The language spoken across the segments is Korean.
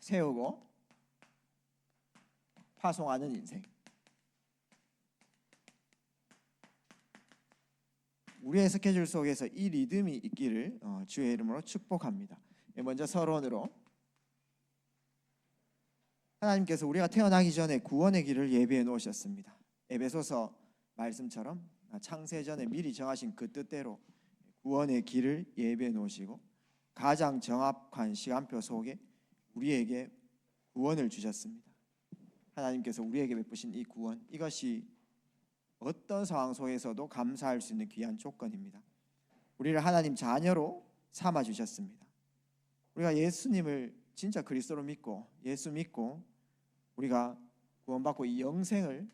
세우고 파송하는 인생. 우리의 스케줄 속에서 이 리듬이 있기를 주의 이름으로 축복합니다. 먼저 서론으로 하나님께서 우리가 태어나기 전에 구원의 길을 예비해 놓으셨습니다. 에베소서 말씀처럼 창세전에 미리 정하신 그 뜻대로 구원의 길을 예비해 놓으시고 가장 정확한 시간표 속에 우리에게 구원을 주셨습니다. 하나님께서 우리에게 베푸신 이 구원, 이것이 어떤 상황 속에서도 감사할 수 있는 귀한 조건입니다. 우리를 하나님 자녀로 삼아 주셨습니다. 우리가 예수님을 진짜 그리스도로 믿고 예수 믿고 우리가 구원받고 이 영생을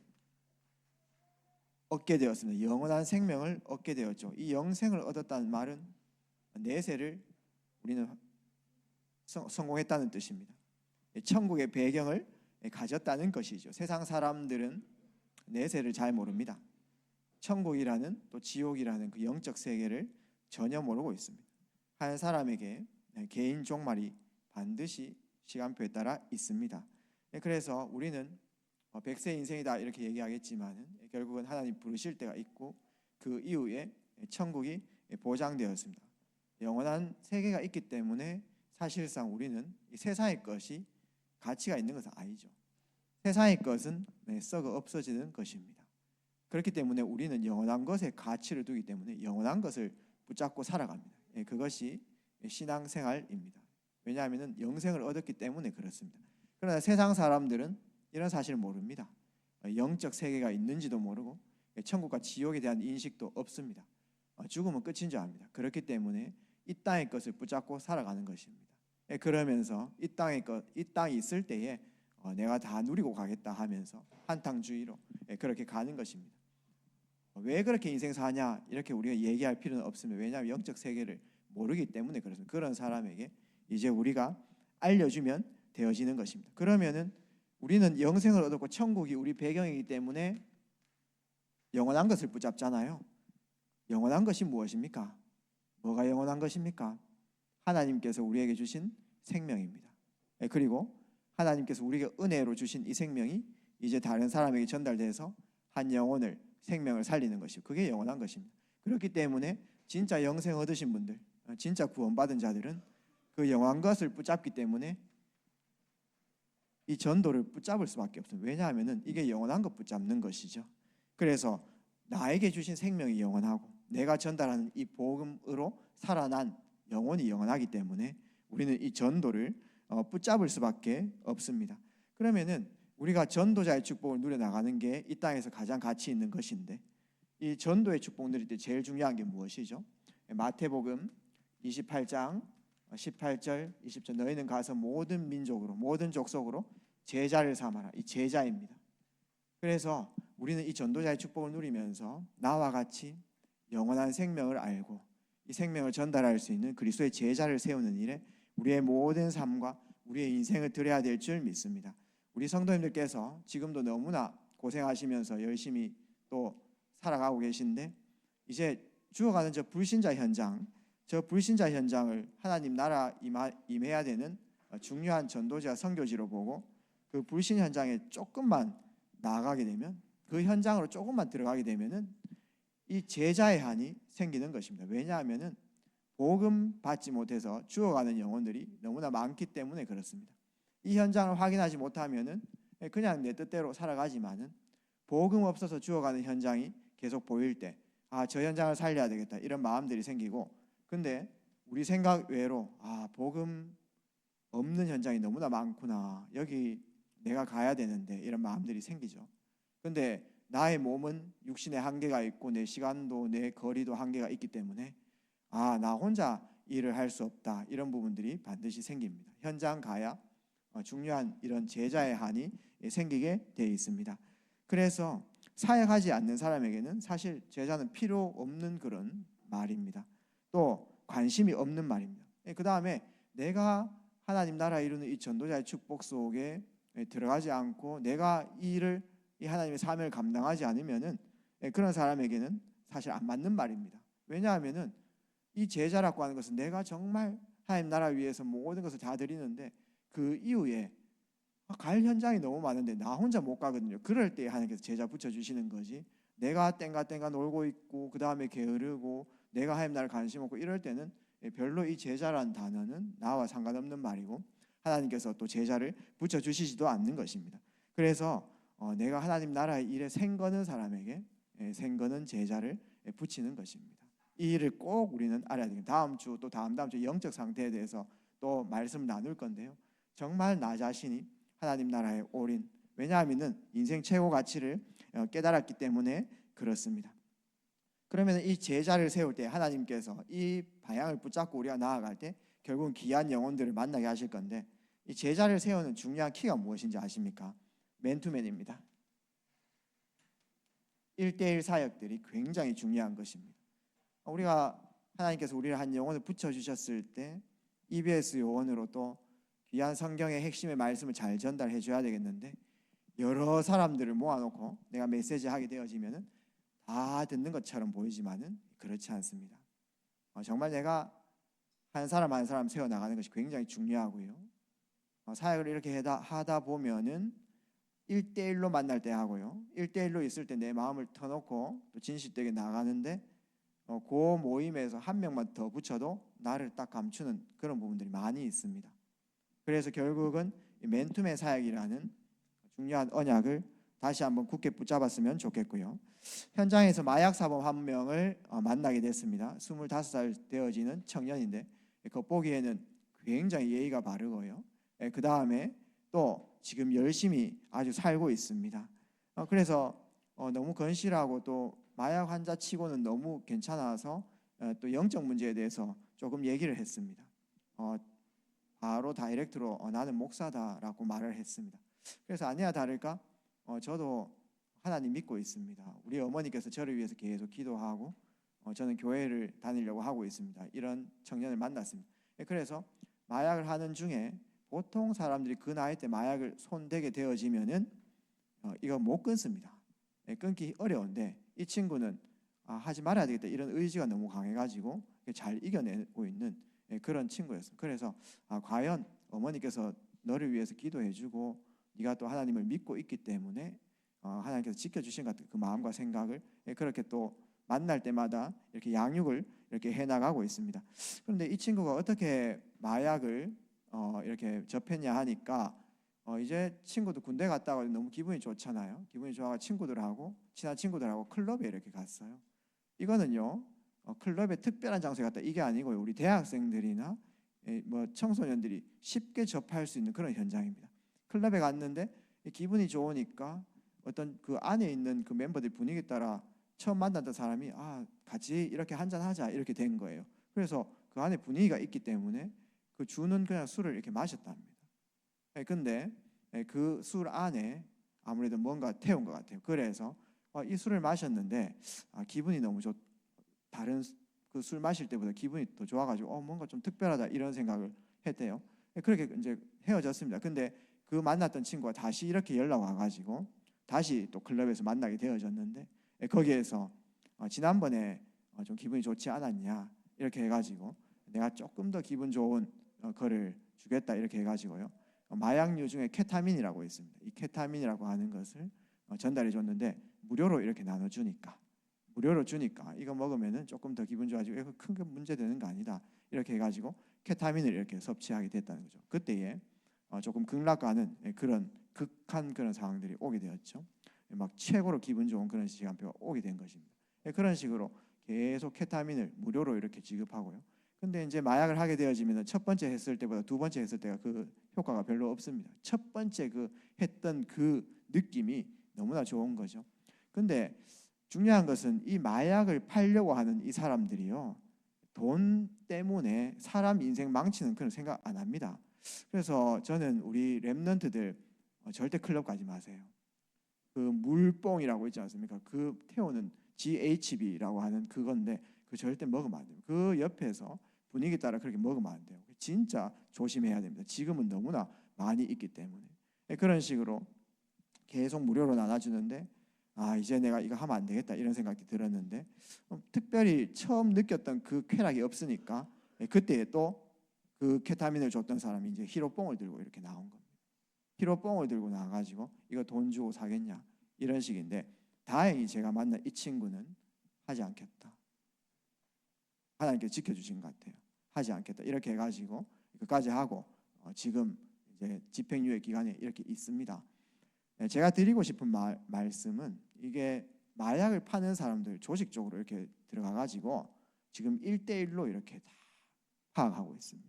얻게 되었습니다. 영원한 생명을 얻게 되었죠. 이 영생을 얻었다는 말은 내세를 우리는 성공했다는 뜻입니다. 천국의 배경을 가졌다는 것이죠. 세상 사람들은 내세를 잘 모릅니다. 천국이라는 또 지옥이라는 그 영적 세계를 전혀 모르고 있습니다. 한 사람에게 개인 종말이 반드시 시간표에 따라 있습니다. 그래서 우리는 100세 인생이다 이렇게 얘기하겠지만 결국은 하나님 부르실 때가 있고 그 이후에 천국이 보장되었습니다. 영원한 세계가 있기 때문에 사실상 우리는 이 세상의 것이 가치가 있는 것은 아니죠. 세상의 것은 썩어 없어지는 것입니다. 그렇기 때문에 우리는 영원한 것에 가치를 두기 때문에 영원한 것을 붙잡고 살아갑니다. 그것이 신앙생활입니다. 왜냐하면 영생을 얻었기 때문에 그렇습니다. 그러나 세상 사람들은 이런 사실을 모릅니다. 영적 세계가 있는지도 모르고 천국과 지옥에 대한 인식도 없습니다. 죽으면 끝인 줄 압니다. 그렇기 때문에 이 땅의 것을 붙잡고 살아가는 것입니다. 그러면서 이 땅이 있을 때에 내가 다 누리고 가겠다 하면서 한탕주의로 그렇게 가는 것입니다. 왜 그렇게 인생 사냐 이렇게 우리가 얘기할 필요는 없습니다. 왜냐하면 영적 세계를 모르기 때문에 그렇습니다. 그런 사람에게 이제 우리가 알려주면 되어지는 것입니다. 그러면은 우리는 영생을 얻었고 천국이 우리 배경이기 때문에 영원한 것을 붙잡잖아요. 영원한 것이 무엇입니까? 뭐가 영원한 것입니까? 하나님께서 우리에게 주신 생명입니다. 그리고 하나님께서 우리에게 은혜로 주신 이 생명이 이제 다른 사람에게 전달돼서 한 영혼을 생명을 살리는 것이고 그게 영원한 것입니다. 그렇기 때문에 진짜 영생 얻으신 분들, 진짜 구원받은 자들은 그 영원한 것을 붙잡기 때문에 이 전도를 붙잡을 수밖에 없습니다. 왜냐하면 이게 영원한 것 붙잡는 것이죠. 그래서 나에게 주신 생명이 영원하고 내가 전달하는 이 복음으로 살아난 영혼이 영원하기 때문에 우리는 이 전도를 붙잡을 수밖에 없습니다. 그러면은 우리가 전도자의 축복을 누려나가는 게 이 땅에서 가장 가치 있는 것인데 이 전도의 축복 누릴 때 제일 중요한 게 무엇이죠? 마태복음 28장 18절 20절 너희는 가서 모든 민족으로 모든 족속으로 제자를 삼아라. 이 제자입니다. 그래서 우리는 이 전도자의 축복을 누리면서 나와 같이 영원한 생명을 알고 이 생명을 전달할 수 있는 그리스도의 제자를 세우는 일에 우리의 모든 삶과 우리의 인생을 드려야 될 줄 믿습니다. 우리 성도님들께서 지금도 너무나 고생하시면서 열심히 또 살아가고 계신데 이제 죽어가는 저 불신자 현장을 하나님 나라 임해야 되는 중요한 전도자 선교지로 보고 그 불신 현장에 조금만 나아가게 되면 그 현장으로 조금만 들어가게 되면은 이 제자의 한이 생기는 것입니다. 왜냐하면은 복음 받지 못해서 죽어가는 영혼들이 너무나 많기 때문에 그렇습니다. 이 현장을 확인하지 못하면은 그냥 내 뜻대로 살아가지만은 복음 없어서 죽어가는 현장이 계속 보일 때 저 현장을 살려야 되겠다 이런 마음들이 생기고 근데 우리 생각 외로 복음 없는 현장이 너무나 많구나 여기 내가 가야 되는데 이런 마음들이 생기죠. 근데 나의 몸은 육신의 한계가 있고 내 시간도 내 거리도 한계가 있기 때문에 나 혼자 일을 할 수 없다 이런 부분들이 반드시 생깁니다. 현장 가야 중요한 이런 제자의 한이 생기게 되어 있습니다. 그래서 사역하지 않는 사람에게는 사실 제자는 필요 없는 그런 말입니다. 또 관심이 없는 말입니다. 그 다음에 내가 하나님 나라 이루는 이 전도자의 축복 속에 들어가지 않고 내가 이 하나님의 사명을 감당하지 않으면은 그런 사람에게는 사실 안 맞는 말입니다. 왜냐하면은 이 제자라고 하는 것은 내가 정말 하나님 나라 위해서 모든 것을 다 드리는데 그 이후에 갈 현장이 너무 많은데 나 혼자 못 가거든요. 그럴 때 하나님께서 제자 붙여주시는 거지. 내가 땡가 놀고 있고 그 다음에 게으르고 내가 하나님 나를 관심 없고 이럴 때는 별로 이 제자란 단어는 나와 상관없는 말이고 하나님께서 또 제자를 붙여주시지도 않는 것입니다. 그래서 내가 하나님 나라의 일에 생거는 사람에게 생거는 제자를 붙이는 것입니다. 이 일을 꼭 우리는 알아야 됩니다. 다음 주 또 다음 주 영적 상태에 대해서 또 말씀 나눌 건데요. 정말 나 자신이 하나님 나라에 올인, 왜냐하면 인생 최고 가치를 깨달았기 때문에 그렇습니다. 그러면 이 제자를 세울 때 하나님께서 이 방향을 붙잡고 우리가 나아갈 때 결국은 귀한 영혼들을 만나게 하실 건데, 이 제자를 세우는 중요한 키가 무엇인지 아십니까? 맨투맨입니다. 1대1 사역들이 굉장히 중요한 것입니다. 우리가 하나님께서 우리를 한 영혼을 붙여주셨을 때 EBS 요원으로 또 귀한 성경의 핵심의 말씀을 잘 전달해 줘야 되겠는데, 여러 사람들을 모아놓고 내가 메시지 하게 되어지면은 다 듣는 것처럼 보이지만은 그렇지 않습니다. 정말 내가 한 사람 한 사람 세워나가는 것이 굉장히 중요하고요. 사역을 이렇게 하다 보면은 1대1로 만날 때 하고요, 1대1로 있을 때 내 마음을 터놓고 또 진실되게 나가는데 그 모임에서 한 명만 더 붙여도 나를 딱 감추는 그런 부분들이 많이 있습니다. 그래서 결국은 맨투맨 사역이라는 중요한 언약을 다시 한번 굳게 붙잡았으면 좋겠고요. 현장에서 마약 사범 한 명을 만나게 됐습니다. 25살 되어지는 청년인데 겉보기에는 굉장히 예의가 바르고요. 그 다음에 또 지금 열심히 아주 살고 있습니다. 그래서 너무 건실하고 또 마약 환자 치고는 너무 괜찮아서 또 영적 문제에 대해서 조금 얘기를 했습니다. 바로 다이렉트로 나는 목사다라고 말을 했습니다. 그래서 아니야 다를까 저도 하나님 믿고 있습니다. 우리 어머니께서 저를 위해서 계속 기도하고 저는 교회를 다니려고 하고 있습니다. 이런 청년을 만났습니다. 그래서 마약을 하는 중에 보통 사람들이 그 나이 때 마약을 손대게 되어지면은 이거 못 끊습니다. 끊기 어려운데 이 친구는 하지 말아야 되겠다 이런 의지가 너무 강해가지고 잘 이겨내고 있는 그런 친구였습니다. 그래서 과연 어머니께서 너를 위해서 기도해주고 네가 또 하나님을 믿고 있기 때문에 하나님께서 지켜주신 것 같은 그 마음과 생각을 그렇게 또 만날 때마다 이렇게 양육을 이렇게 해나가고 있습니다. 그런데 이 친구가 어떻게 마약을 이렇게 접했냐 하니까 이제 친구도 군대 갔다 와서 너무 기분이 좋잖아요. 기분이 좋아서 친구들하고 친한 친구들하고 클럽에 이렇게 갔어요. 이거는요 클럽에 특별한 장소에 갔다 이게 아니고요, 우리 대학생들이나 뭐 청소년들이 쉽게 접할 수 있는 그런 현장입니다. 클럽에 갔는데 기분이 좋으니까 어떤 그 안에 있는 그 멤버들 분위기 따라 처음 만났던 사람이 같이 이렇게 한잔 하자 이렇게 된 거예요. 그래서 그 안에 분위기가 있기 때문에 그 주는 그냥 술을 이렇게 마셨답니다. 근데 그 술 안에 아무래도 뭔가 태운 것 같아요. 그래서 이 술을 마셨는데 기분이 너무 다른 그 술 마실 때보다 기분이 더 좋아가지고 뭔가 좀 특별하다 이런 생각을 했대요. 그렇게 이제 헤어졌습니다. 근데 그 만났던 친구가 다시 이렇게 연락 와가지고 다시 또 클럽에서 만나게 되어졌는데 거기에서 지난번에 좀 기분이 좋지 않았냐 이렇게 해가지고 내가 조금 더 기분 좋은 거를 주겠다 이렇게 해가지고요, 마약류 중에 케타민이라고 있습니다. 이 케타민이라고 하는 것을 전달해 줬는데 무료로 이렇게 나눠주니까 이거 먹으면은 조금 더 기분 좋아지고 이거 큰 문제 되는 거 아니다 이렇게 해가지고 케타민을 이렇게 섭취하게 됐다는 거죠. 그때에 조금 극락가는 그런 극한 그런 상황들이 오게 되었죠. 막 최고로 기분 좋은 그런 시간표가 오게 된 것입니다. 그런 식으로 계속 케타민을 무료로 이렇게 지급하고요. 근데 이제 마약을 하게 되어지면 첫 번째 했을 때보다 두 번째 했을 때가 그 효과가 별로 없습니다. 첫 번째 그 했던 그 느낌이 너무나 좋은 거죠. 근데 중요한 것은 이 마약을 팔려고 하는 이 사람들이요, 돈 때문에 사람 인생 망치는 그런 생각 안 합니다. 그래서 저는 우리 랩런트들 절대 클럽 가지 마세요. 그 물뽕이라고 있지 않습니까? 그 태우는 GHB라고 하는 그건데 그 절대 먹으면 안 돼요. 그 옆에서 분위기 따라 그렇게 먹으면 안 돼요. 진짜 조심해야 됩니다. 지금은 너무나 많이 있기 때문에. 그런 식으로 계속 무료로 나눠주는데 이제 내가 이거 하면 안 되겠다 이런 생각이 들었는데 특별히 처음 느꼈던 그 쾌락이 없으니까 그때 또 그 케타민을 줬던 사람이 이제 히로뽕을 들고 이렇게 나온 겁니다. 히로뽕을 들고 나와가지고 이거 돈 주고 사겠냐 이런 식인데, 다행히 제가 만난 이 친구는 하지 않겠다. 하나님께서 지켜주신 것 같아요. 하지 않겠다 이렇게 해가지고 끝까지 하고 지금 이제 집행유예 기간에 이렇게 있습니다. 제가 드리고 싶은 말씀은, 이게 마약을 파는 사람들 조직적으로 이렇게 들어가가지고 지금 1대1로 이렇게 다 파악하고 있습니다.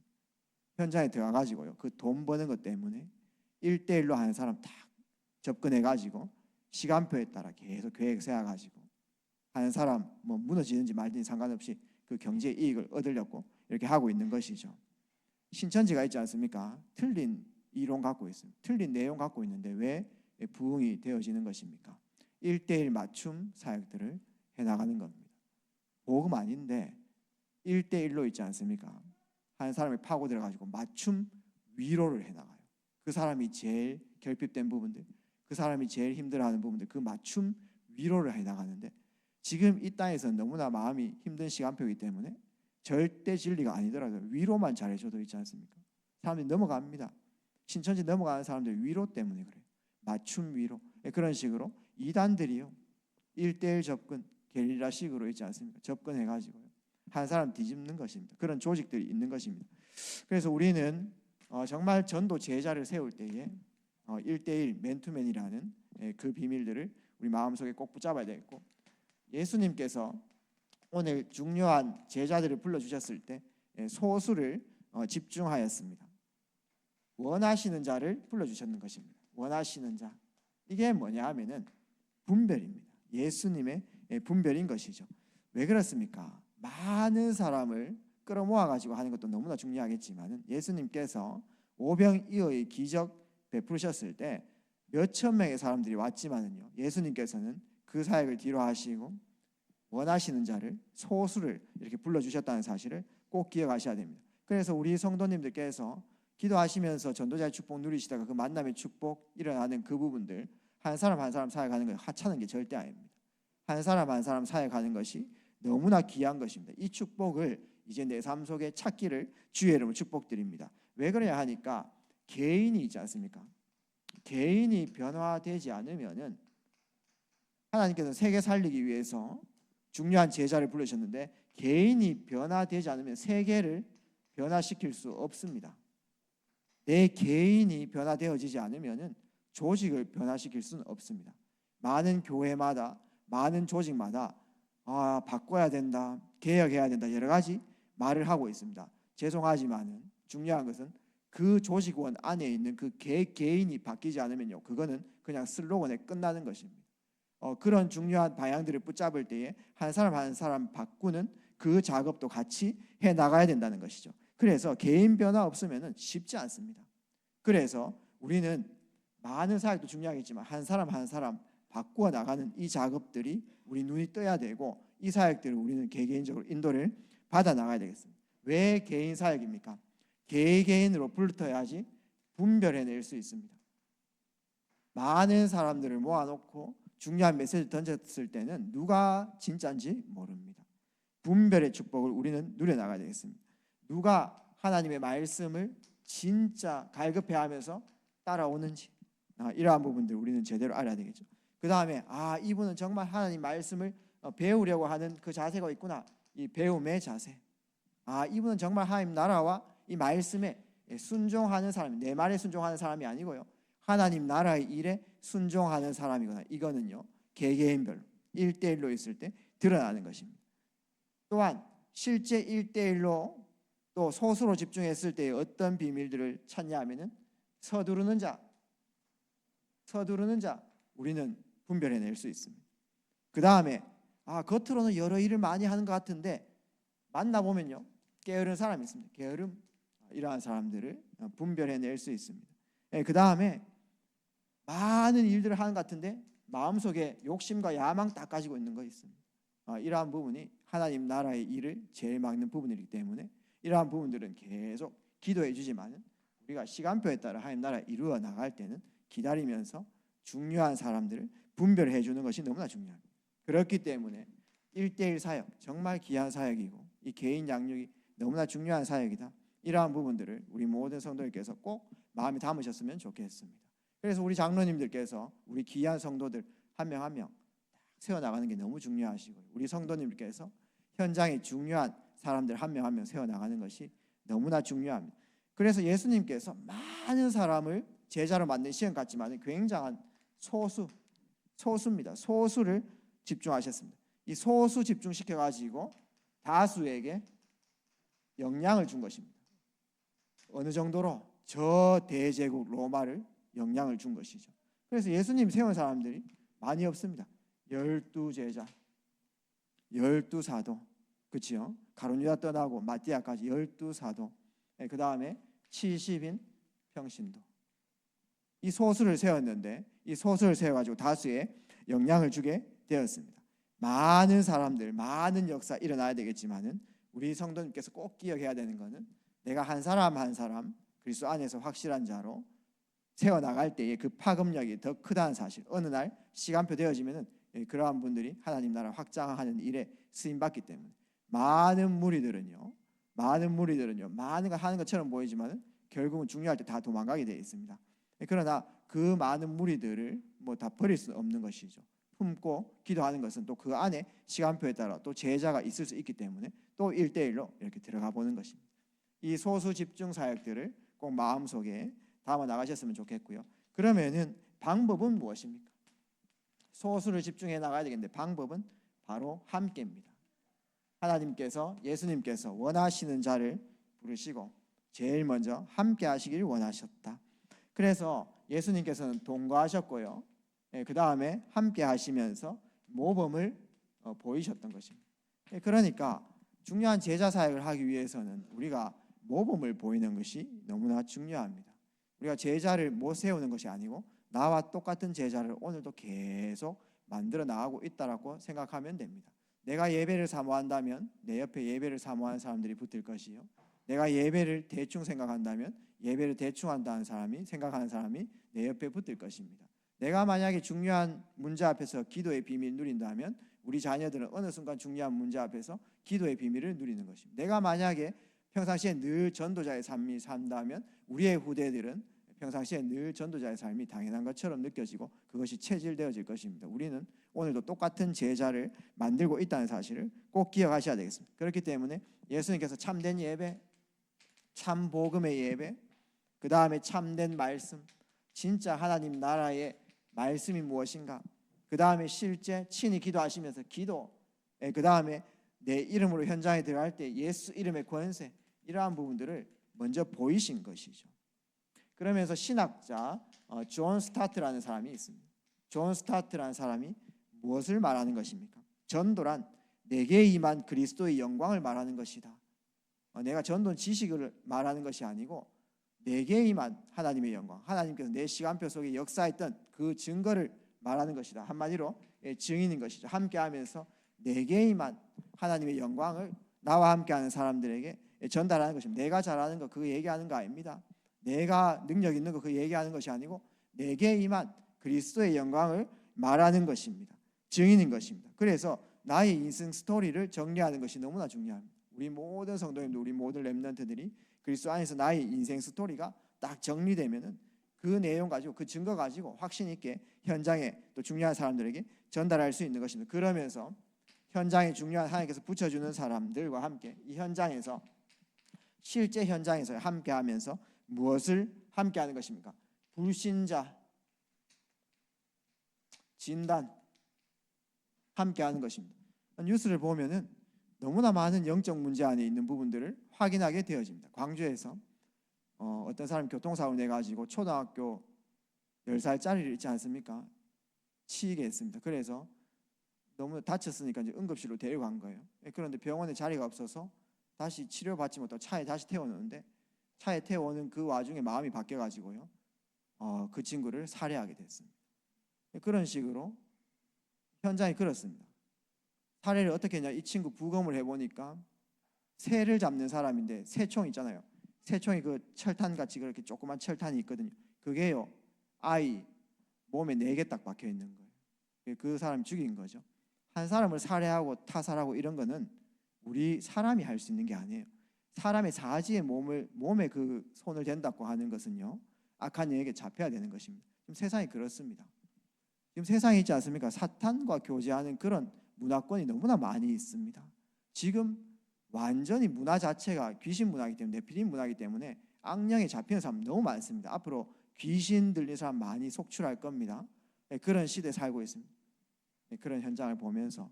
현장에 들어가가지고요, 그 돈 버는 것 때문에 1대1로 하는 사람 딱 접근해가지고 시간표에 따라 계속 계획 세워가지고 하는 사람, 뭐 무너지는지 말든지 상관없이 그 경제 이익을 얻으려고 이렇게 하고 있는 것이죠. 신천지가 있지 않습니까? 틀린 이론 갖고 있습니다. 틀린 내용 갖고 있는데 왜 부흥이 되어지는 것입니까? 1대1 맞춤 사역들을 해나가는 겁니다. 복음 아닌데 1대1로 있지 않습니까? 한 사람이 파고 들어가지고 맞춤 위로를 해나가요. 그 사람이 제일 결핍된 부분들, 그 사람이 제일 힘들어하는 부분들, 그 맞춤 위로를 해나가는데, 지금 이 땅에서는 너무나 마음이 힘든 시간표이기 때문에 절대 진리가 아니더라도 위로만 잘해줘도 있지 않습니까? 사람들이 넘어갑니다. 신천지 넘어가는 사람들 위로 때문에 그래요. 맞춤 위로. 그런 식으로 이단들이요, 1대1 접근, 게릴라식으로 있지 않습니까? 접근해가지고요, 한 사람 뒤집는 것입니다. 그런 조직들이 있는 것입니다. 그래서 우리는 정말 전도 제자를 세울 때에 1대1 맨투맨이라는 그 비밀들을 우리 마음속에 꼭 붙잡아야 되겠고, 예수님께서 오늘 중요한 제자들을 불러주셨을 때 소수를 집중하였습니다. 원하시는 자를 불러주셨는 것입니다. 원하시는 자, 이게 뭐냐 하면은 분별입니다. 예수님의 분별인 것이죠. 왜 그렇습니까? 많은 사람을 끌어모아 가지고 하는 것도 너무나 중요하겠지만, 예수님께서 오병이어의 기적 베푸셨을 때 몇천 명의 사람들이 왔지만은요, 예수님께서는 그 사역을 뒤로 하시고 원하시는 자를, 소수를 이렇게 불러주셨다는 사실을 꼭 기억하셔야 됩니다. 그래서 우리 성도님들께서 기도하시면서 전도자의 축복 누리시다가 그 만남의 축복 일어나는 그 부분들, 한 사람 한 사람 사역하는 걸 하찮은 게 절대 아닙니다. 한 사람 한 사람 사역하는 것이 너무나 귀한 것입니다. 이 축복을 이제 내 삶 속에 찾기를 주의 이름으로 축복드립니다. 왜 그러냐 하니까, 개인이 있지 않습니까? 개인이 변화되지 않으면은, 하나님께서 세계 살리기 위해서 중요한 제자를 부르셨는데 개인이 변화되지 않으면 세계를 변화시킬 수 없습니다. 내 개인이 변화되어지지 않으면은 조직을 변화시킬 수는 없습니다. 많은 교회마다, 많은 조직마다 바꿔야 된다, 개혁해야 된다, 여러 가지 말을 하고 있습니다. 죄송하지만은 중요한 것은 그 조직원 안에 있는 그 개인이 바뀌지 않으면요, 그거는 그냥 슬로건에 끝나는 것입니다. 그런 중요한 방향들을 붙잡을 때에 한 사람 한 사람 바꾸는 그 작업도 같이 해 나가야 된다는 것이죠. 그래서 개인 변화 없으면은 쉽지 않습니다. 그래서 우리는 많은 사역도 중요하겠지만 한 사람 한 사람 바꾸어 나가는 이 작업들이 우리 눈이 떠야 되고, 이 사역들을 우리는 개개인적으로 인도를 받아 나가야 되겠습니다. 왜 개인 사역입니까? 개개인으로 불러야지 분별해낼 수 있습니다. 많은 사람들을 모아놓고 중요한 메시지를 던졌을 때는 누가 진짜인지 모릅니다. 분별의 축복을 우리는 누려나가야 되겠습니다. 누가 하나님의 말씀을 진짜 갈급해하면서 따라오는지, 이러한 부분들 우리는 제대로 알아야 되겠죠. 그 다음에 이분은 정말 하나님 말씀을 배우려고 하는 그 자세가 있구나, 이 배움의 자세. 이분은 정말 하나님 나라와 이 말씀에 순종하는 사람, 내 말에 순종하는 사람이 아니고요, 하나님 나라의 일에 순종하는 사람이구나. 이거는요, 개개인별로 1대1로 있을 때 드러나는 것입니다. 또한 실제 1대1로 또 소수로 집중했을 때 어떤 비밀들을 찾냐 하면은 서두르는 자 우리는 분별해낼 수 있습니다. 그 다음에 겉으로는 여러 일을 많이 하는 것 같은데 만나보면요, 게으른 사람이 있습니다. 게으름, 이러한 사람들을 분별해낼 수 있습니다. 그 다음에 많은 일들을 하는 것 같은데 마음속에 욕심과 야망 다 가지고 있는 거 있습니다. 이러한 부분이 하나님 나라의 일을 제일 막는 부분이기 때문에 이러한 부분들은 계속 기도해 주지만, 우리가 시간표에 따라 하나님 나라 이루어 나갈 때는 기다리면서 중요한 사람들을 분별해 주는 것이 너무나 중요합니다. 그렇기 때문에 1대1 사역 정말 귀한 사역이고, 이 개인 양육이 너무나 중요한 사역이다. 이러한 부분들을 우리 모든 성도님께서 꼭 마음에 담으셨으면 좋겠습니다. 그래서 우리 장로님들께서 우리 귀한 성도들 한 명 한 명 세워나가는 게 너무 중요하시고요. 우리 성도님들께서 현장에 중요한 사람들 한 명 한 명 세워나가는 것이 너무나 중요합니다. 그래서 예수님께서 많은 사람을 제자로 만든 시험 같지만 굉장한 소수입니다. 소수를 집중하셨습니다. 이 소수 집중시켜 가지고 다수에게 영향을 준 것입니다. 어느 정도로? 저 대제국 로마를 영향을 준 것이죠. 그래서 예수님 세운 사람들이 많이 없습니다. 12제자, 12사도, 그렇지요? 가룟 유다 떠나고 마띠아까지 12사도, 그 다음에 70인 평신도. 이 소수를 세웠는데 이 소수를 세워가지고 다수에 영향을 주게 되었습니다. 많은 사람들, 많은 역사 일어나야 되겠지만은 우리 성도님께서 꼭 기억해야 되는 것은 내가 한 사람 한 사람 그리스도 안에서 확실한 자로 세워나갈 때에 그 파급력이 더 크다는 사실. 어느 날 시간표 되어지면은 그러한 분들이 하나님 나라 확장하는 일에 쓰임받기 때문에 많은 무리들은요 많은 걸 하는 것처럼 보이지만은 결국은 중요할 때 다 도망가게 되어 있습니다. 그러나 그 많은 무리들을 뭐 다 버릴 수 없는 것이죠. 품고 기도하는 것은 또 그 안에 시간표에 따라 또 제자가 있을 수 있기 때문에 또 1대1로 이렇게 들어가 보는 것입니다. 이 소수 집중 사역들을 꼭 마음속에 담아 나가셨으면 좋겠고요. 그러면은 방법은 무엇입니까? 소수를 집중해 나가야 되겠는데 방법은 바로 함께입니다. 하나님께서 예수님께서 원하시는 자를 부르시고 제일 먼저 함께 하시길 원하셨다. 그래서 예수님께서는 동거하셨고요. 그 다음에 함께 하시면서 모범을 보이셨던 것입니다. 그러니까 중요한 제자 사역을 하기 위해서는 우리가 모범을 보이는 것이 너무나 중요합니다. 우리가 제자를 못 세우는 것이 아니고 나와 똑같은 제자를 오늘도 계속 만들어 나가고 있다라고 생각하면 됩니다. 내가 예배를 사모한다면 내 옆에 예배를 사모하는 사람들이 붙을 것이요. 내가 예배를 대충 생각한다면 예배를 대충 한다는 사람이 생각하는 사람이 내 옆에 붙을 것입니다. 내가 만약에 중요한 문제 앞에서 기도의 비밀을 누린다면 우리 자녀들은 어느 순간 중요한 문제 앞에서 기도의 비밀을 누리는 것입니다. 내가 만약에 평상시에 늘 전도자의 삶이 산다면 우리의 후대들은 평상시에 늘 전도자의 삶이 당연한 것처럼 느껴지고 그것이 체질되어질 것입니다. 우리는 오늘도 똑같은 제자를 만들고 있다는 사실을 꼭 기억하셔야 되겠습니다. 그렇기 때문에 예수님께서 참된 예배, 참 복음의 예배, 그 다음에 참된 말씀, 진짜 하나님 나라의 말씀이 무엇인가, 그 다음에 실제 친히 기도하시면서 기도, 그 다음에 내 이름으로 현장에 들어갈 때 예수 이름의 권세, 이러한 부분들을 먼저 보이신 것이죠. 그러면서 신학자 존 스타트라는 사람이 있습니다. 존 스타트라는 사람이 무엇을 말하는 것입니까? 전도란 내게 임한 그리스도의 영광을 말하는 것이다. 내가 전도 지식을 말하는 것이 아니고 내게 임한 하나님의 영광, 하나님께서 내 시간표 속에 역사했던 그 증거를 말하는 것이다. 한마디로 증인인 것이죠. 함께하면서 내게 임한 하나님의 영광을 나와 함께하는 사람들에게 전달하는 것입니다. 내가 잘하는 거 그거 얘기하는 거 아닙니다. 내가 능력 있는 거 그거 얘기하는 것이 아니고 내게 임한 그리스도의 영광을 말하는 것입니다. 증인인 것입니다. 그래서 나의 인생 스토리를 정리하는 것이 너무나 중요합니다. 우리 모든 성도님들, 우리 모든 렘넌트들이 그리스도 안에서 나의 인생 스토리가 딱 정리되면은 그 내용 가지고 그 증거 가지고 확신 있게 현장에 또 중요한 사람들에게 전달할 수 있는 것입니다. 그러면서 현장에 중요한 하나님께서 붙여주는 사람들과 함께 이 현장에서 실제 현장에서 함께하면서 무엇을 함께하는 것입니까? 불신자 진단 함께하는 것입니다. 뉴스를 보면은 너무나 많은 영적 문제 안에 있는 부분들을 확인하게 되어집니다. 광주에서 어떤 사람이 교통사고를 내가지고 초등학교 10살짜리를 있지 않습니까? 치이게 했습니다. 그래서 너무 다쳤으니까 이제 응급실로 데려간 거예요. 그런데 병원에 자리가 없어서 다시 치료받지 못하고 차에 다시 태워놓는데 차에 태워오는 그 와중에 마음이 바뀌어가지고요. 그 친구를 살해하게 됐습니다. 그런 식으로 현장이 그렇습니다. 살해를 어떻게 했냐? 이 친구 부검을 해보니까 새를 잡는 사람인데 새총 있잖아요. 새총이 그 철탄같이 그렇게 조그만 철탄이 있거든요. 그게요 아이 몸에 4개 딱 박혀 있는 거예요. 그 사람 죽인 거죠. 한 사람을 살해하고 타살하고 이런 거는 우리 사람이 할 수 있는 게 아니에요. 사람의 사지에 몸에 그 손을 댄다고 하는 것은요, 악한 영에게 잡혀야 되는 것입니다. 지금 세상이 그렇습니다. 지금 세상에 있지 않습니까? 사탄과 교제하는 그런 문화권이 너무나 많이 있습니다. 지금 완전히 문화 자체가 귀신 문화이기 때문에, 네피림 문화이기 때문에 악령에 잡히는 사람 너무 많습니다. 앞으로 귀신 들린 사람 많이 속출할 겁니다. 그런 시대에 살고 있습니다. 그런 현장을 보면서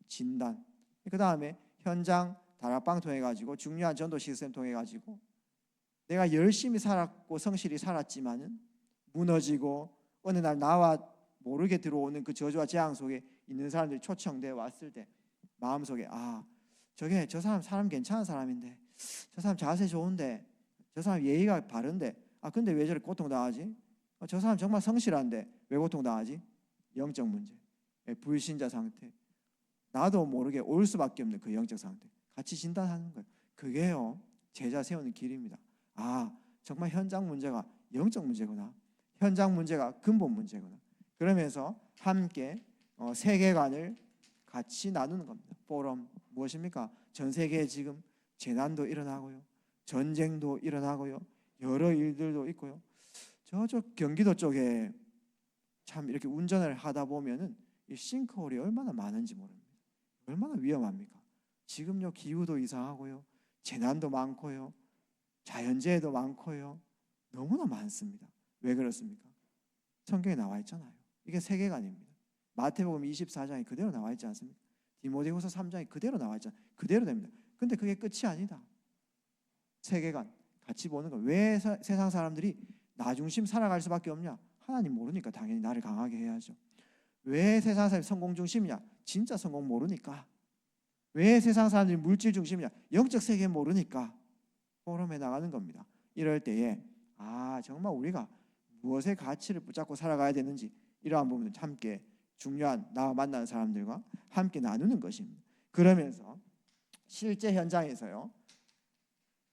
진단, 그 다음에 현장 다락방 통해 가지고 중요한 전도 시스템 통해 가지고 내가 열심히 살았고 성실히 살았지만은 무너지고 어느 날 나와 모르게 들어오는 그 저주와 재앙 속에 있는 사람들이 초청돼 왔을 때 마음속에 저 사람 괜찮은 사람인데, 저 사람 자세 좋은데, 저 사람 예의가 바른데, 근데 왜 저렇게 고통당하지? 저 사람 정말 성실한데 왜 고통당하지? 영적 문제, 불신자 상태, 나도 모르게 올 수밖에 없는 그 영적 상태 같이 진단하는 거예요. 그게요, 제자 세우는 길입니다. 정말 현장 문제가 영적 문제구나, 현장 문제가 근본 문제구나. 그러면서 함께 세계관을 같이 나누는 겁니다. 포럼 무엇입니까? 전 세계에 지금 재난도 일어나고요, 전쟁도 일어나고요, 여러 일들도 있고요. 저쪽 경기도 쪽에 참 이렇게 운전을 하다 보면은 이 싱크홀이 얼마나 많은지 모릅니다. 얼마나 위험합니까? 지금요, 기후도 이상하고요, 재난도 많고요, 자연재해도 많고요, 너무나 많습니다. 왜 그렇습니까? 성경에 나와 있잖아요. 이게 세계관입니다. 마태복음 24장에 그대로 나와 있지 않습니까? 디모데후서 3장에 그대로 나와 있잖아요. 그대로 됩니다. 근데 그게 끝이 아니다. 세계관 같이 보는 거. 왜 세상 사람들이 나 중심 살아갈 수밖에 없냐? 하나님 모르니까 당연히 나를 강하게 해야죠. 왜 세상 사람이 성공 중심이냐? 진짜 성공 모르니까. 왜 세상 사람들이 물질 중심이냐? 영적 세계 모르니까. 포럼에 나가는 겁니다. 이럴 때에 정말 우리가 무엇의 가치를 붙잡고 살아가야 되는지, 이러한 부분을 함께 중요한 나와 만나는 사람들과 함께 나누는 것입니다. 그러면서 실제 현장에서요,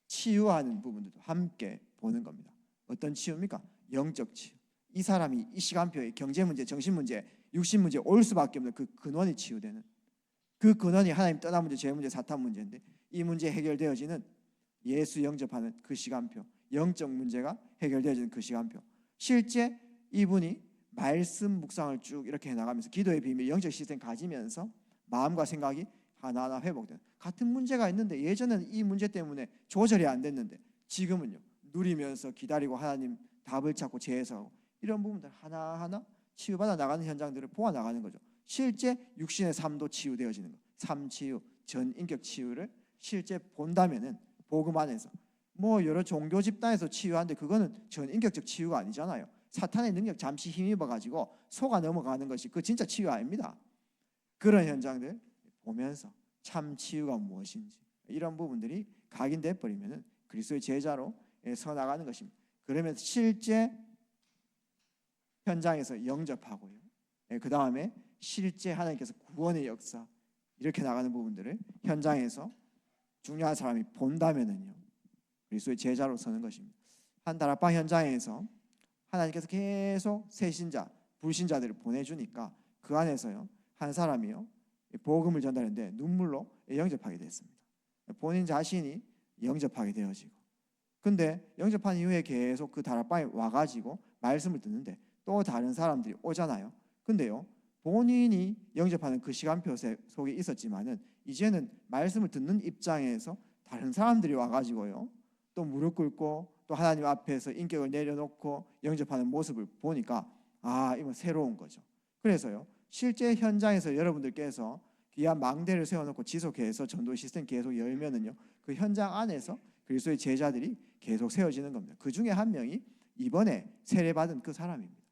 치유하는 부분들도 함께 보는 겁니다. 어떤 치유입니까? 영적 치유. 이 사람이 이 시간표에 경제 문제, 정신 문제, 육신 문제 올 수밖에 없는 그 근원이 치유되는, 그 근원이 하나님 떠난 문제, 죄 문제, 사탄 문제인데, 이 문제 해결되어지는 예수 영접하는 그 시간표, 영적 문제가 해결되어지는 그 시간표. 실제 이분이 말씀 묵상을 쭉 이렇게 해나가면서 기도의 비밀, 영적 시스템 가지면서 마음과 생각이 하나하나 회복되는, 같은 문제가 있는데 예전에는 이 문제 때문에 조절이 안 됐는데 지금은요, 누리면서 기다리고 하나님 답을 찾고 재해석하고, 이런 부분들 하나하나 치유받아 나가는 현장들을 보아 나가는 거죠. 실제 육신의 삶도 치유되어지는 것, 삶치유, 전인격 치유를 실제 본다면은 복음 안에서 여러 종교 집단에서 치유하는데 그거는 전인격적 치유가 아니잖아요. 사탄의 능력 잠시 힘입어가지고 속아 넘어가는 것이 그 진짜 치유 아닙니다. 그런 현장들 보면서 참 치유가 무엇인지, 이런 부분들이 각인돼 버리면은 그리스도의 제자로 서 나가는 것입니다. 그러면서 실제 현장에서 영접하고요, 그 다음에 실제 하나님께서 구원의 역사, 이렇게 나가는 부분들을 현장에서 중요한 사람이 본다면은요, 그리스도의 제자로 서는 것입니다. 한 다락방 현장에서 하나님께서 계속 새신자, 불신자들을 보내주니까 그 안에서요, 한 사람이요, 복음을 전달했는데 눈물로 영접하게 됐습니다. 본인 자신이 영접하게 되어지고, 근데 영접한 이후에 계속 그 다락방에 와가지고 말씀을 듣는데 또 다른 사람들이 오잖아요. 근데요, 본인이 영접하는 그 시간표 속에 있었지만은 이제는 말씀을 듣는 입장에서 다른 사람들이 와가지고요, 또 무릎 꿇고 또 하나님 앞에서 인격을 내려놓고 영접하는 모습을 보니까 이건 새로운 거죠. 그래서요, 실제 현장에서 여러분들께서 귀한 망대를 세워놓고 지속해서 전도 시스템 계속 열면은요, 그 현장 안에서 그리스도의 제자들이 계속 세워지는 겁니다. 그 중에 한 명이 이번에 세례받은 그 사람입니다.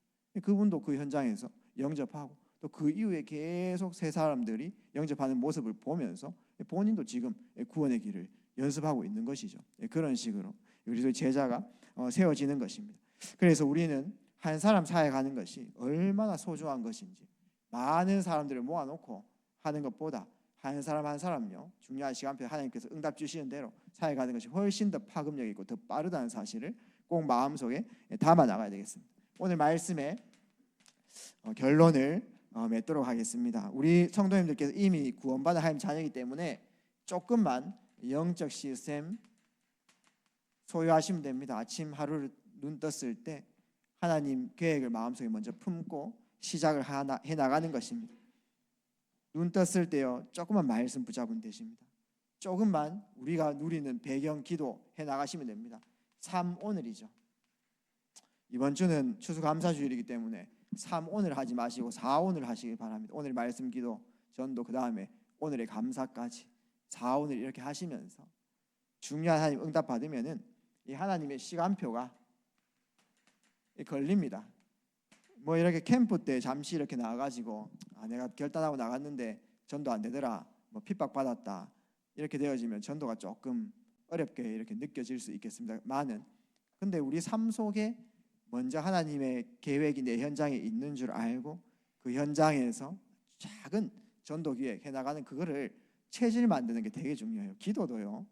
그분도 그 현장에서 영접하고 또 그 이후에 계속 새 사람들이 영접하는 모습을 보면서 본인도 지금 구원의 길을 연습하고 있는 것이죠. 그런 식으로 그리스도의 제자가 세워지는 것입니다. 그래서 우리는 한 사람 사역하는 것이 얼마나 소중한 것인지, 많은 사람들을 모아놓고 하는 것보다 한 사람 한 사람요, 중요한 시간표에 하나님께서 응답 주시는 대로 사역하는 것이 훨씬 더 파급력 있고 더 빠르다는 사실을 꼭 마음속에 담아 나가야 되겠습니다. 오늘 말씀의 결론을 맺도록 하겠습니다. 우리 성도님들께서 이미 구원받은 하나님 자녀이기 때문에 조금만 영적 시스템 소유하시면 됩니다. 아침 하루를 눈 떴을 때 하나님 계획을 마음속에 먼저 품고 시작을 해나가는 것입니다. 눈 떴을 때요, 조금만 말씀 붙잡으면 되십니다. 조금만 우리가 누리는 배경 기도 해나가시면 됩니다. 3오늘이죠. 이번 주는 추수감사주일이기 때문에 3오늘 하지 마시고 4오늘 하시길 바랍니다. 오늘 말씀 기도, 전도, 그 다음에 오늘의 감사까지 4오늘 이렇게 하시면서 중요한 하나님 응답 받으면은 이 하나님의 시간표가 걸립니다. 뭐 이렇게 캠프 때 잠시 이렇게 나와가지고 내가 결단하고 나갔는데 전도 안 되더라, 뭐 핍박 받았다, 이렇게 되어지면 전도가 조금 어렵게 이렇게 느껴질 수 있겠습니다만은, 근데 우리 삶 속에 먼저 하나님의 계획이 내 현장에 있는 줄 알고 그 현장에서 작은 전도 기획 해나가는 그거를 체질 만드는 게 되게 중요해요. 기도도요.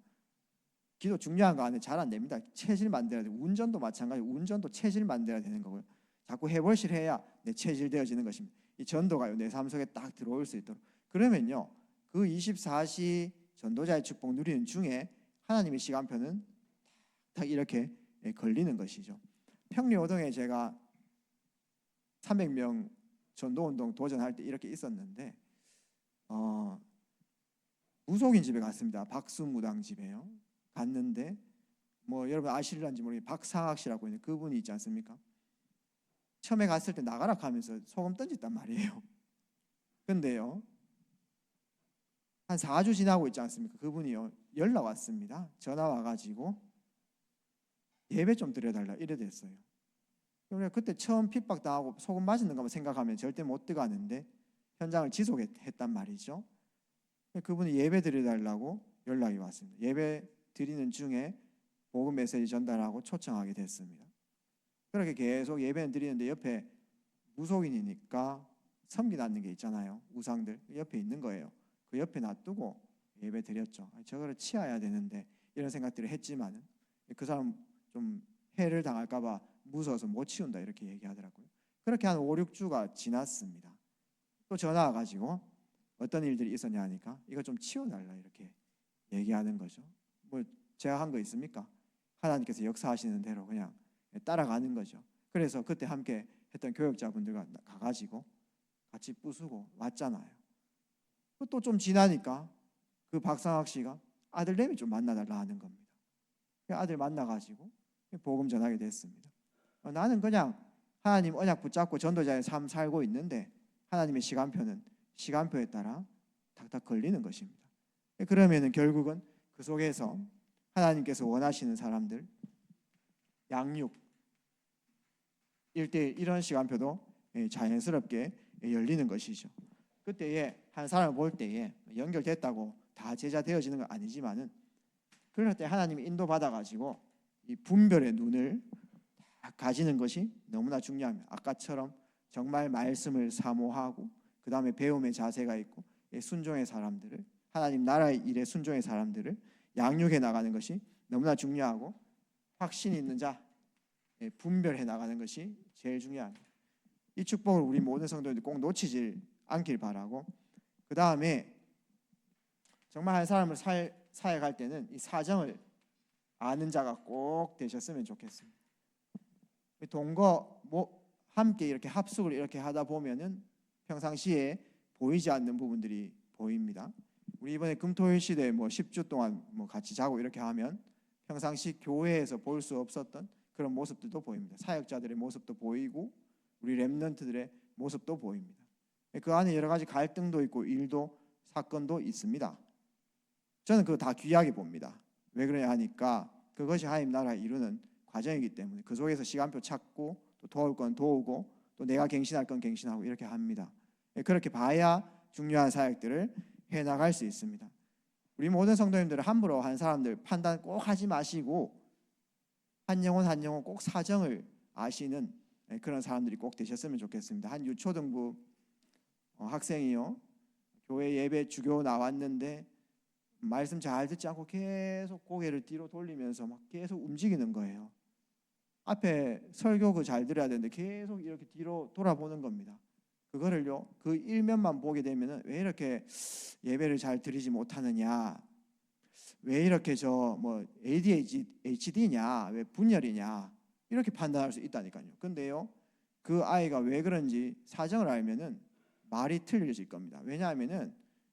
기도 중요한 거 안에 잘 안 됩니다. 체질 만들어야 돼요. 운전도 마찬가지고 운전도 체질 만들어야 되는 거고요. 자꾸 해볼실 해야 내 체질 되어지는 것입니다. 이 전도가요, 내 삶 속에 딱 들어올 수 있도록. 그러면요, 그 24시 전도자의 축복 누리는 중에 하나님의 시간표는 딱 이렇게 걸리는 것이죠. 평리호동에 제가 300명 전도운동 도전할 때 이렇게 있었는데 무속인 집에 갔습니다. 박수무당 집에요. 갔는데 뭐 여러분 아실런지 모르겠는데 박상학 씨라고 있는 그분이 있지 않습니까? 처음에 갔을 때 나가라 하면서 소금 던졌단 말이에요. 근데요, 한 4주 지나고 있지 않습니까? 그분이요, 연락 왔습니다. 전화 와가지고 예배 좀 드려달라 이래 됐어요. 그래, 그때 처음 핍박당하고 소금 맞는 것만 생각하면 절대 못 들어가는데 현장을 지속했단 말이죠. 그분이 예배 드려달라고 연락이 왔습니다. 예배 드리는 중에 복음 메시지 전달하고 초청하게 됐습니다. 그렇게 계속 예배는 드리는데 옆에 무속인이니까 섬기 놨는 게 있잖아요. 우상들 옆에 있는 거예요. 그 옆에 놔두고 예배 드렸죠. 저거를 치워야 되는데 이런 생각들을 했지만은 그 사람 좀 해를 당할까 봐 무서워서 못 치운다 이렇게 얘기하더라고요. 그렇게 한 5, 6주가 지났습니다. 또 전화 와가지고 어떤 일들이 있었냐 하니까 이거 좀 치워달라 이렇게 얘기하는 거죠. 뭐 제가 한 거 있습니까? 하나님께서 역사하시는 대로 그냥 따라가는 거죠. 그래서 그때 함께 했던 교역자분들과 가가지고 같이 부수고 왔잖아요. 또 좀 지나니까 그 박상학 씨가 아들내미 좀 만나달라 하는 겁니다. 아들 만나가지고 복음 전하게 됐습니다. 나는 그냥 하나님 언약 붙잡고 전도자의 삶 살고 있는데 하나님의 시간표는 시간표에 따라 탁탁 걸리는 것입니다. 그러면은 결국은 그 속에서 하나님께서 원하시는 사람들 양육 1대1 이런 시간표도 자연스럽게 열리는 것이죠. 그때에 한 사람을 볼 때에 연결됐다고 다 제자 되어지는 건 아니지만은 그럴 때 하나님이 인도받아 가지고 이 분별의 눈을 가지는 것이 너무나 중요합니다. 아까처럼 정말 말씀을 사모하고 그 다음에 배움의 자세가 있고 순종의 사람들을, 하나님 나라의 일에 순종의 사람들을 양육해 나가는 것이 너무나 중요하고, 확신 있는 자 분별해 나가는 것이 제일 중요합니다. 이 축복을 우리 모든 성도들이 꼭 놓치질 않길 바라고, 그 다음에 정말 한 사람을 사역할 때는 이 사정을 아는 자가 꼭 되셨으면 좋겠습니다. 동거 함께 이렇게 합숙을 이렇게 하다 보면은 평상시에 보이지 않는 부분들이 보입니다. 우리 이번에 금토일 시대에 10주 동안 같이 자고 이렇게 하면 평상시 교회에서 볼 수 없었던 그런 모습들도 보입니다. 사역자들의 모습도 보이고 우리 렘넌트들의 모습도 보입니다. 그 안에 여러 가지 갈등도 있고 일도 사건도 있습니다. 저는 그거 다 귀하게 봅니다. 왜 그러냐 하니까 그것이 하나님 나라를 이루는 과정이기 때문에 그 속에서 시간표 찾고 또 도울 건 도우고 또 내가 갱신할 건 갱신하고 이렇게 합니다. 그렇게 봐야 중요한 사역들을 해나갈 수 있습니다. 우리 모든 성도님들은 함부로 한 사람들 판단 꼭 하지 마시고 한 영혼 한 영혼 꼭 사정을 아시는 그런 사람들이 꼭 되셨으면 좋겠습니다. 한 유초등부 학생이요, 교회 예배 주교 나왔는데 말씀 잘 듣지 않고 계속 고개를 뒤로 돌리면서 막 계속 움직이는 거예요. 앞에 설교 잘 들어야 되는데 계속 이렇게 뒤로 돌아보는 겁니다. 그거를요, 그 일면만 보게 되면은 왜 이렇게 예배를 잘 드리지 못하느냐, 왜 이렇게 저 뭐 ADHD냐, 왜 분열이냐 이렇게 판단할 수 있다니까요. 근데요, 그 아이가 왜 그런지 사정을 알면은 말이 틀려질 겁니다. 왜냐하면은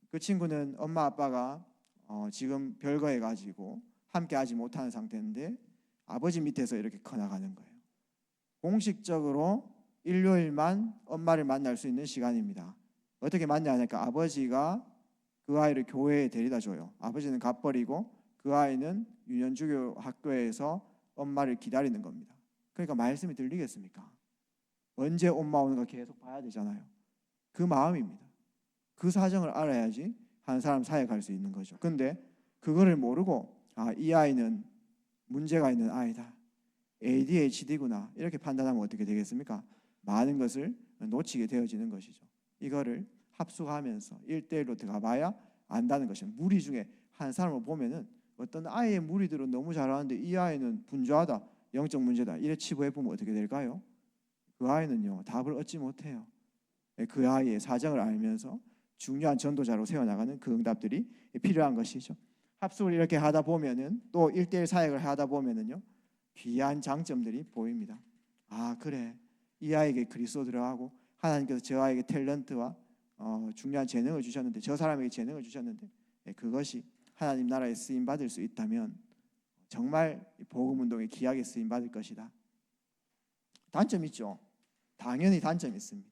그 친구는 엄마 아빠가 지금 별거해 가지고 함께 하지 못하는 상태인데 아버지 밑에서 이렇게 커나가는 거예요. 공식적으로 일요일만 엄마를 만날 수 있는 시간입니다. 어떻게 만나냐니까 아버지가 그 아이를 교회에 데려다 줘요. 아버지는 갓버리고 그 아이는 유년주교 학교에서 엄마를 기다리는 겁니다. 그러니까 말씀이 들리겠습니까? 언제 엄마 오는 거 계속 봐야 되잖아요. 그 마음입니다. 그 사정을 알아야지 한 사람 사이에 갈 수 있는 거죠. 근데 그거를 모르고 이 아이는 문제가 있는 아이다, ADHD구나 이렇게 판단하면 어떻게 되겠습니까? 많은 것을 놓치게 되어지는 것이죠. 이거를 합숙하면서 1대1로 들어가 봐야 안다는 것이죠. 무리 중에 한 사람을 보면은 어떤 아이의 무리들은 너무 잘하는데 이 아이는 분주하다, 영적 문제다 이래 치부해 보면 어떻게 될까요? 그 아이는요 답을 얻지 못해요. 그 아이의 사정을 알면서 중요한 전도자로 세워나가는 그 응답들이 필요한 것이죠. 합숙을 이렇게 하다 보면은 또 1대1 사역을 하다 보면은요 귀한 장점들이 보입니다. 그래, 이 아이에게 그리스도 들어가고 하나님께서 저 아이에게 탤런트와 중요한 재능을 주셨는데, 저 사람에게 재능을 주셨는데 그것이 하나님 나라에 쓰임 받을 수 있다면 정말 복음 운동에 귀하게 쓰임 받을 것이다. 단점이 있죠. 당연히 단점이 있습니다.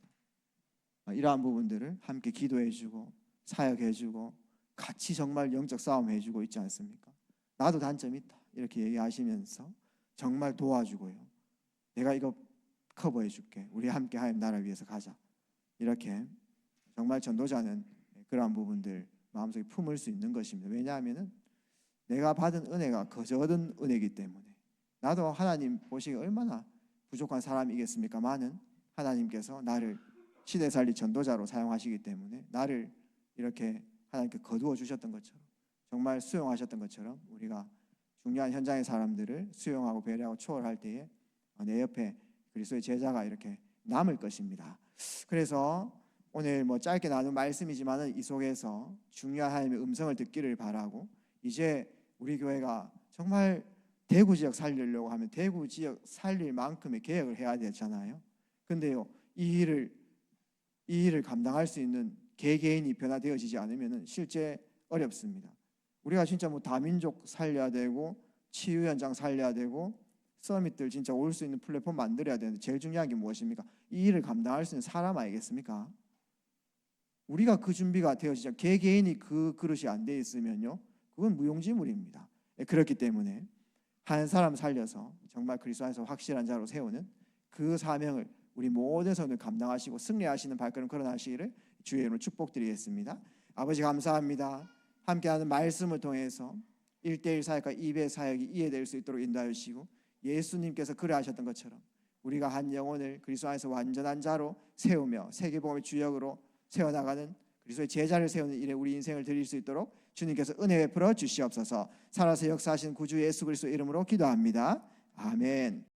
이러한 부분들을 함께 기도해주고 사역해주고 같이 정말 영적 싸움 해주고 있지 않습니까? 나도 단점이 있다 이렇게 얘기하시면서 정말 도와주고요. 내가 이거 커버해줄게. 우리 함께 하나님 나라 위해서 가자. 이렇게 정말 전도자는 그러한 부분들 마음속에 품을 수 있는 것입니다. 왜냐하면 내가 받은 은혜가 거저 얻은 은혜이기 때문에. 나도 하나님 보시기에 얼마나 부족한 사람이겠습니까만은 하나님께서 나를 시대살리 전도자로 사용하시기 때문에 나를 이렇게 하나님께 거두어 주셨던 것처럼, 정말 수용하셨던 것처럼 우리가 중요한 현장의 사람들을 수용하고 배려하고 초월할 때에 내 옆에 그리스도의 제자가 이렇게 남을 것입니다. 그래서 오늘 짧게 나눈 말씀이지만은 이 속에서 중요한 하나님의 음성을 듣기를 바라고, 이제 우리 교회가 정말 대구 지역 살리려고 하면 대구 지역 살릴 만큼의 계획을 해야 되잖아요. 근데요, 이 일을 감당할 수 있는 개개인이 변화되어지지 않으면 실제 어렵습니다. 우리가 진짜 다민족 살려야 되고 치유 현장 살려야 되고 서밋들 진짜 올 수 있는 플랫폼 만들어야 되는데 제일 중요한 게 무엇입니까? 이 일을 감당할 수 있는 사람 아니겠습니까? 우리가 그 준비가 되어지지, 개개인이 그 그릇이 안 돼 있으면요 그건 무용지물입니다. 그렇기 때문에 한 사람 살려서 정말 그리스도 안에서 확실한 자로 세우는 그 사명을 우리 모든 성도들 감당하시고 승리하시는 발걸음 걸어나시기를 주의 이름으로 축복드리겠습니다. 아버지 감사합니다. 함께하는 말씀을 통해서 1대1 사역과 2배 사역이 이해될 수 있도록 인도하여 주시고, 예수님께서 그래하셨던 것처럼 우리가 한 영혼을 그리스도 안에서 완전한 자로 세우며 세계복음의 주역으로 세워나가는 그리스도의 제자를 세우는 일에 우리 인생을 드릴 수 있도록 주님께서 은혜 베풀어 주시옵소서. 살아서 역사하신 구주 예수 그리스도 이름으로 기도합니다. 아멘.